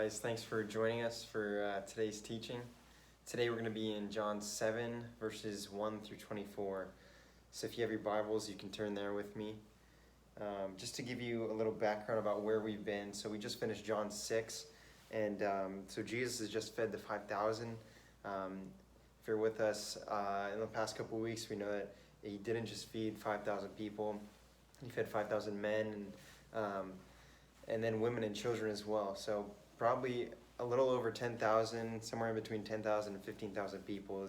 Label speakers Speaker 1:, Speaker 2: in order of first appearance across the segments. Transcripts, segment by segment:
Speaker 1: guys. Thanks for joining us for today's teaching. Today we're going to be in John 7, verses 1 through 24. So if you have your Bibles, you can turn there with me. Just to give you a little background about where we've been. So we just finished John 6, and so Jesus has just fed the 5,000. If you're with us in the past couple of weeks, we know that he didn't just feed 5,000 people. He fed 5,000 men and then women and children as well. So probably a little over 10,000, somewhere in between 10,000 and 15,000 people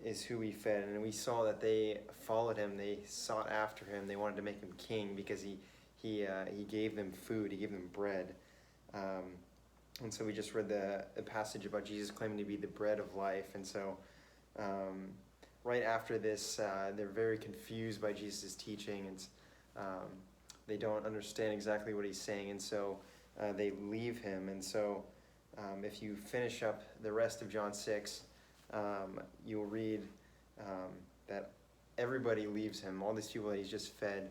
Speaker 1: is who he fed. And we saw that they followed him, they sought after him, they wanted to make him king because he gave them food, he gave them bread. And so we just read the passage about Jesus claiming to be the bread of life. And so right after this, they're very confused by Jesus' teaching, and they don't understand exactly what he's saying, and so they leave him. And so if you finish up the rest of John 6, you'll read that everybody leaves him. All these people that he's just fed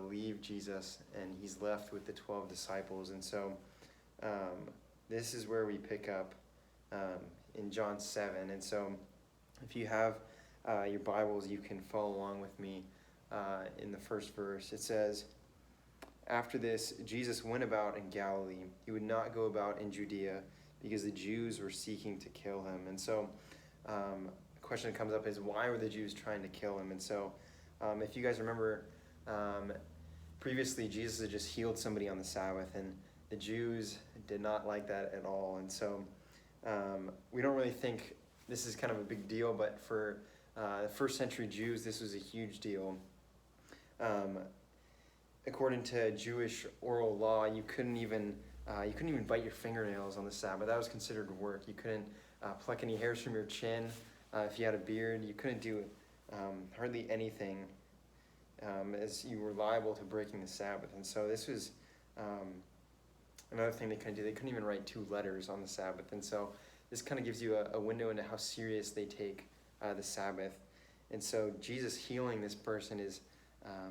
Speaker 1: leave Jesus, and he's left with the 12 disciples. And so this is where we pick up in John 7. And so if you have your Bibles, you can follow along with me in the first verse. It says, "After this, Jesus went about in Galilee. He would not go about in Judea because the Jews were seeking to kill him." And so the question that comes up is, why were the Jews trying to kill him? And so if you guys remember, previously Jesus had just healed somebody on the Sabbath, and the Jews did not like that at all. And so we don't really think this is kind of a big deal, but for the first century Jews, this was a huge deal. According to Jewish oral law, you couldn't even bite your fingernails on the Sabbath. That was considered work. You couldn't pluck any hairs from your chin if you had a beard. You couldn't do hardly anything, as you were liable to breaking the Sabbath. And so this was another thing they couldn't do. They couldn't even write 2 letters on the Sabbath. And so this kind of gives you a window into how serious they take the Sabbath. And so Jesus healing this person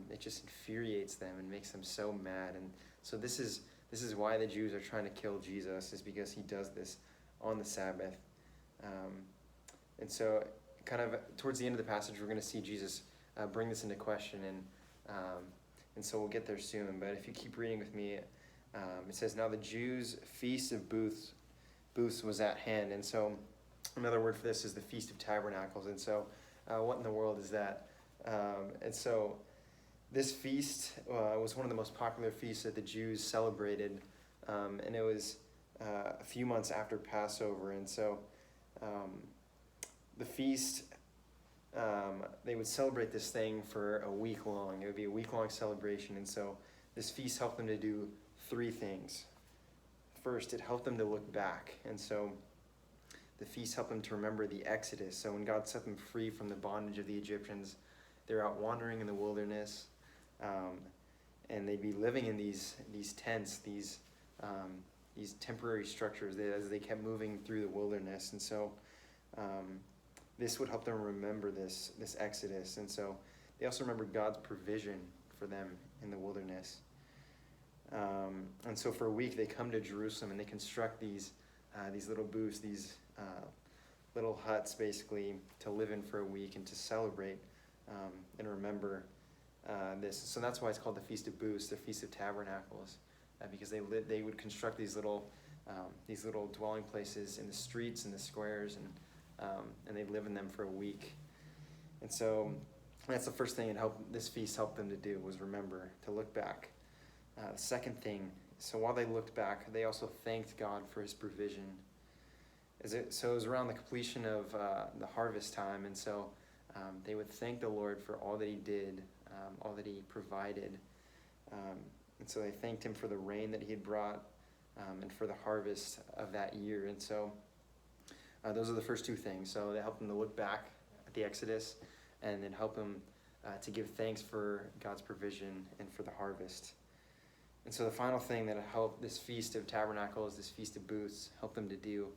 Speaker 1: it just infuriates them and makes them so mad. And so this is why the Jews are trying to kill Jesus, is because he does this on the Sabbath. And so kind of towards the end of the passage, we're going to see Jesus bring this into question, and so we'll get there soon. But if you keep reading with me, it says, "Now the Jews' feast of booths was at hand." And so another word for this is the Feast of Tabernacles. And so what in the world is that? And so this feast was one of the most popular feasts that the Jews celebrated, and it was a few months after Passover. And so the feast, they would celebrate this thing for a week long. It would be a week-long celebration. And so this feast helped them to do 3 things. First, it helped them to look back. And so the feast helped them to remember the Exodus. So when God set them free from the bondage of the Egyptians, they're out wandering in the wilderness, and they'd be living in these tents, these temporary structures as they kept moving through the wilderness. And so this would help them remember this Exodus. And so they also remembered God's provision for them in the wilderness. And so for a week, they come to Jerusalem and they construct these little booths, these little huts, basically, to live in for a week and to celebrate and remember this. So that's why it's called the Feast of Booths, the Feast of Tabernacles, because they would construct these little dwelling places in the streets and the squares, and they'd live in them for a week. And so that's the first thing this feast helped them to do, was remember, to look back. The second thing, so while they looked back, they also thanked God for his provision. So it was around the completion of the harvest time, and so they would thank the Lord for all that he did, all that he provided. And so they thanked him for the rain that he had brought, and for the harvest of that year. And so those are the first 2 things. So they helped them to look back at the Exodus, and then help them to give thanks for God's provision and for the harvest. And so the final thing that helped this Feast of Tabernacles, this Feast of Booths, help them to do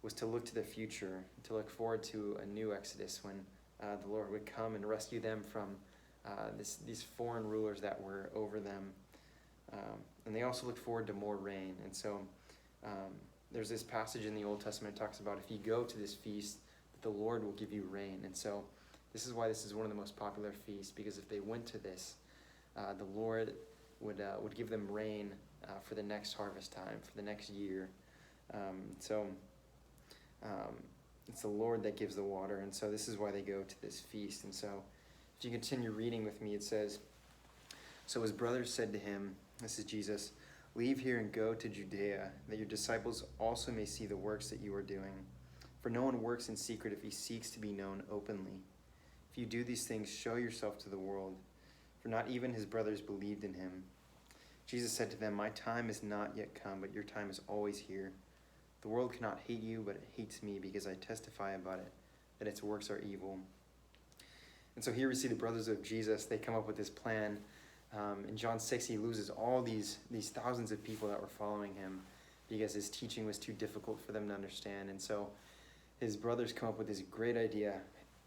Speaker 1: was to look to the future, to look forward to a new Exodus when the Lord would come and rescue them from these foreign rulers that were over them. And they also looked forward to more rain. And so there's this passage in the Old Testament that talks about if you go to this feast, that the Lord will give you rain. And so this is why this is one of the most popular feasts, because if they went to this, the Lord would give them rain for the next harvest time, for the next year. It's the Lord that gives the water, and so this is why they go to this feast. And so if you continue reading with me, it says, "So his brothers said to him," this is Jesus, "Leave here and go to Judea, that your disciples also may see the works that you are doing. For no one works in secret if he seeks to be known openly. If you do these things, show yourself to the world." For not even his brothers believed in him. Jesus said to them, "My time is not yet come, but your time is always here. The world cannot hate you, but it hates me because I testify about it, that its works are evil." And so here we see the brothers of Jesus. They come up with this plan. In John 6, he loses all these thousands of people that were following him because his teaching was too difficult for them to understand. And so his brothers come up with this great idea.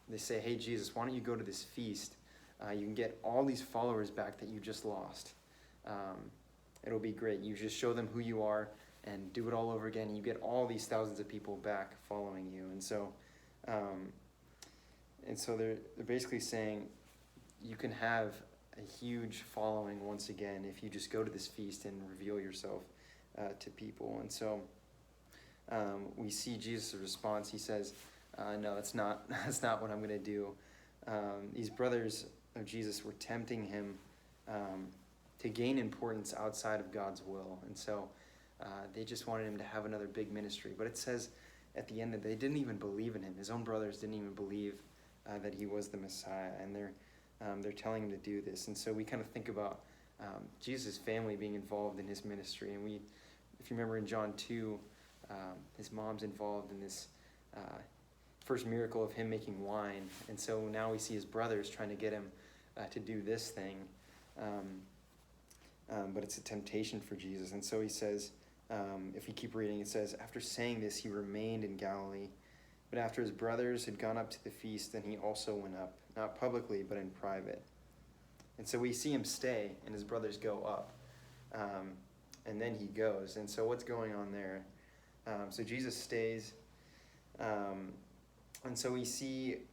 Speaker 1: They say, "Hey, Jesus, why don't you go to this feast? You can get all these followers back that you just lost. It'll be great. You just show them who you are and do it all over again. And you get all these thousands of people back following you." And so they're basically saying you can have a huge following once again if you just go to this feast and reveal yourself to people. And so we see Jesus' response. He says, "No, that's not what I'm going to do." These brothers of Jesus were tempting him to gain importance outside of God's will. And so they just wanted him to have another big ministry. But it says at the end that they didn't even believe in him. His own brothers didn't even believe that he was the Messiah. And they're telling him to do this. And so we kind of think about Jesus' family being involved in his ministry. And if you remember in John 2, his mom's involved in this first miracle of him making wine. And so now we see his brothers trying to get him to do this thing. But it's a temptation for Jesus. And so he says, if you keep reading, it says, "After saying this, he remained in Galilee. But after his brothers had gone up to the feast, then he also went up, not publicly, but in private." And so we see him stay, and his brothers go up. And then he goes. And so what's going on there? So Jesus stays. And so we see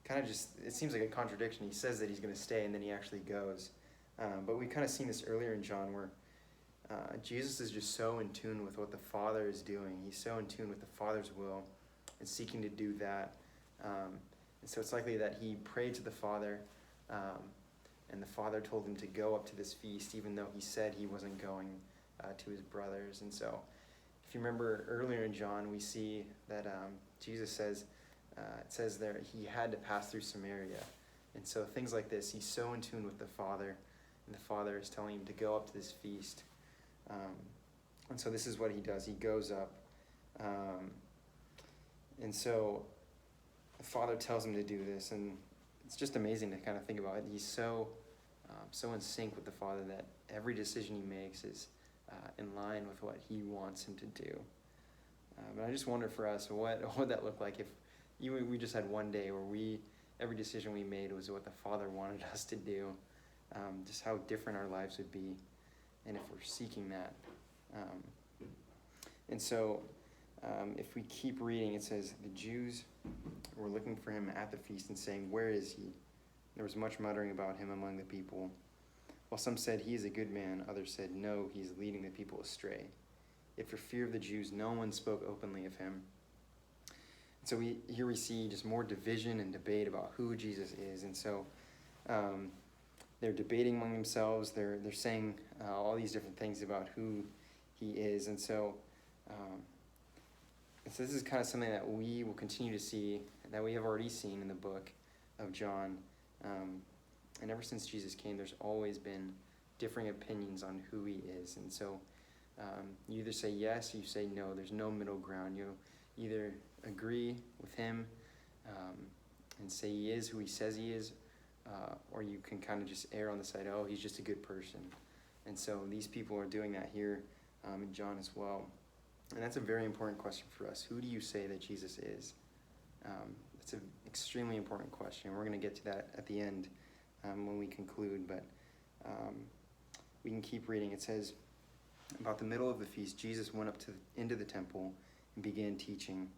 Speaker 1: kind of just, it seems like a contradiction. He says that he's going to stay, and then he actually goes. But we've kind of seen this earlier in John where Jesus is just so in tune with what the Father is doing. He's so in tune with the Father's will and seeking to do that. And so it's likely that he prayed to the Father, and the Father told him to go up to this feast, even though he said he wasn't going to his brothers. And so if you remember earlier in John, we see that Jesus says, it says there, he had to pass through Samaria. And so things like this, he's so in tune with the Father, and the Father is telling him to go up to this feast. And so this is what he does. He goes up. And so the Father tells him to do this, and it's just amazing to kind of think about it. He's so in sync with the Father that every decision he makes is in line with what he wants him to do. But I just wonder for us, what would that look like if we just had one day where every decision we made was what the Father wanted us to do, just how different our lives would be, and if we're seeking that. And so if we keep reading, it says, "The Jews were looking for him at the feast and saying, 'Where is he?' There was much muttering about him among the people. While some said, 'He is a good man,' others said, 'No, he is leading the people astray.' Yet for fear of the Jews, no one spoke openly of him." So here we see just more division and debate about who Jesus is. And so they're debating among themselves. They're saying all these different things about who he is. And so this is kind of something that we will continue to see, that we have already seen in the book of John. And ever since Jesus came, there's always been differing opinions on who he is. And so you either say yes or you say no. There's no middle ground. You either agree with him and say he is who he says he is, or you can kind of just err on the side, oh, he's just a good person. And so these people are doing that here in John as well. And that's a very important question for us. Who do you say that Jesus is? It's an extremely important question. We're going to get to that at the end when we conclude. But we can keep reading. It says, about the middle of the feast, Jesus went up into the temple and began teaching.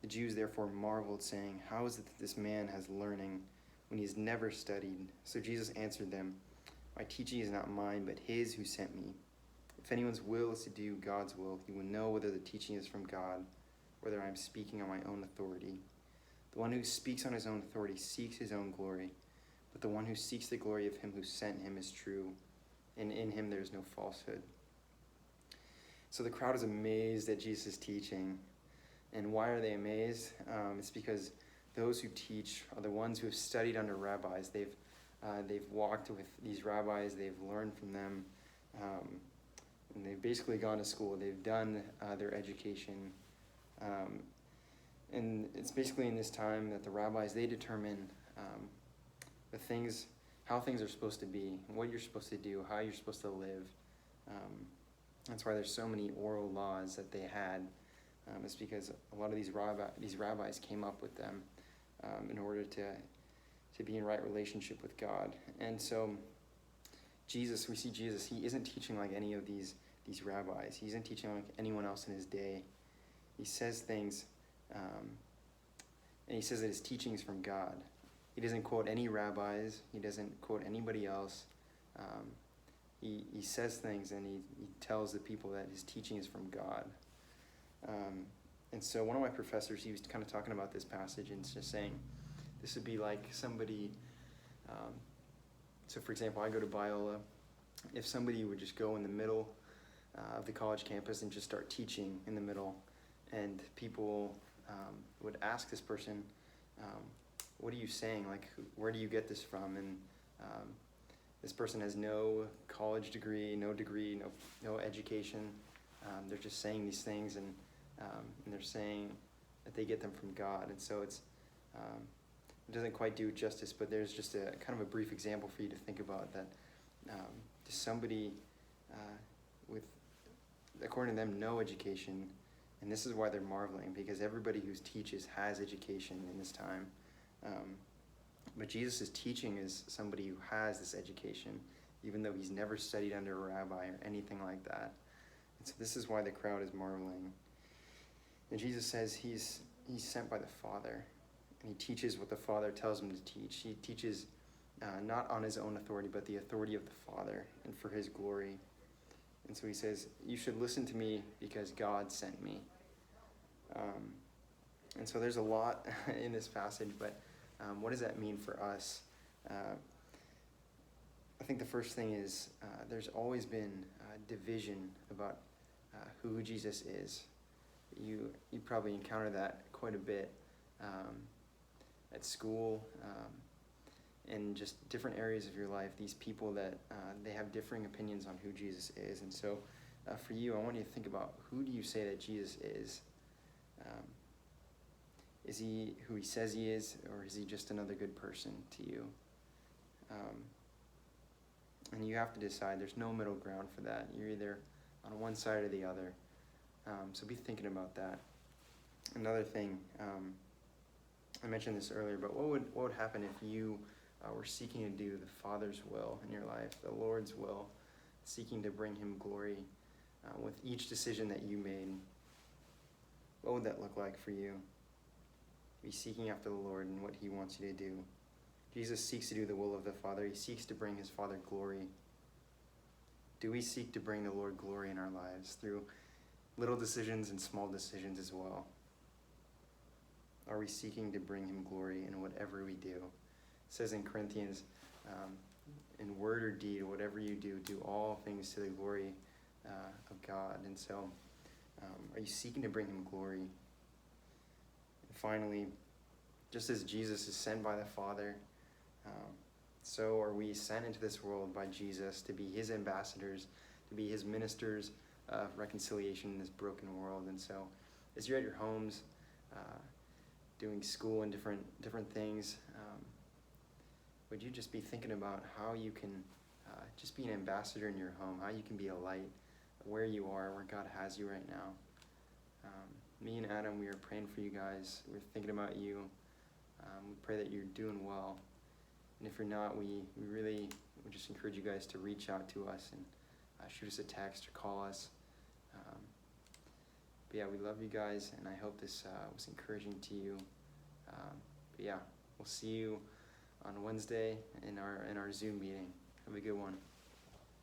Speaker 1: The Jews therefore marveled, saying, "How is it that this man has learning when he has never studied?" So Jesus answered them, "My teaching is not mine, but his who sent me. If anyone's will is to do God's will, he will know whether the teaching is from God, whether I am speaking on my own authority. The one who speaks on his own authority seeks his own glory, but the one who seeks the glory of him who sent him is true, and in him there is no falsehood." So the crowd is amazed at Jesus' teaching. And why are they amazed? It's because those who teach are the ones who have studied under rabbis. They've walked with these rabbis. They've learned from them. And they've basically gone to school. They've done their education. And it's basically in this time that the rabbis, they determine how things are supposed to be, what you're supposed to do, how you're supposed to live. That's why there's so many oral laws that they had. It's because a lot of these rabbis came up with them in order to be in right relationship with God. And so we see Jesus, he isn't teaching like any of these rabbis. He isn't teaching like anyone else in his day. He says things, and he says that his teaching is from God. He doesn't quote any rabbis. He doesn't quote anybody else. He says things, and he tells the people that his teaching is from God. And so one of my professors, he was kind of talking about this passage and just saying, this would be like somebody, so for example, I go to Biola. If somebody would just go in the middle of the college campus and just start teaching in the middle, and people would ask this person, what are you saying? Like, where do you get this from? And this person has no college degree, no education. They're just saying these things, and they're saying that they get them from God. And so it doesn't quite do it justice, but there's just a kind of a brief example for you to think about that just somebody with, according to them, no education. And this is why they're marveling, because everybody who teaches has education in this time. But Jesus' teaching is somebody who has this education, even though he's never studied under a rabbi or anything like that. And so this is why the crowd is marveling. And Jesus says he's sent by the Father, and he teaches what the Father tells him to teach. He teaches not on his own authority, but the authority of the Father and for his glory. And so he says, you should listen to me because God sent me. And so there's a lot in this passage, but what does that mean for us? I think the first thing is there's always been division about who Jesus is. You probably encounter that quite a bit at school and just different areas of your life. These people that they have differing opinions on who Jesus is. And so for you, I want you to think about, who do you say that Jesus is? Is he who he says he is, or is he just another good person to you? And you have to decide. There's no middle ground for that. You're either on one side or the other. So be thinking about that. Another thing, I mentioned this earlier, but what would happen if you were seeking to do the Father's will in your life, the Lord's will, seeking to bring him glory with each decision that you made? What would that look like for you? Be seeking after the Lord and what he wants you to do. Jesus seeks to do the will of the Father. He seeks to bring his Father glory. Do we seek to bring the Lord glory in our lives through little decisions and small decisions as well? Are we seeking to bring him glory in whatever we do? It says in Corinthians, in word or deed, whatever you do, do all things to the glory of God. And so, are you seeking to bring him glory? And finally, just as Jesus is sent by the Father, so are we sent into this world by Jesus to be his ambassadors, to be his ministers of reconciliation in this broken world. And so as you're at your homes, doing school and different things, would you just be thinking about how you can just be an ambassador in your home, how you can be a light where you are, where God has you right now? Me and Adam, we are praying for you guys. We're thinking about you. We pray that you're doing well. And if you're not, we really we just encourage you guys to reach out to us and shoot us a text or call us. But yeah, we love you guys, and I hope this was encouraging to you. But yeah, we'll see you on Wednesday in our Zoom meeting. Have a good one.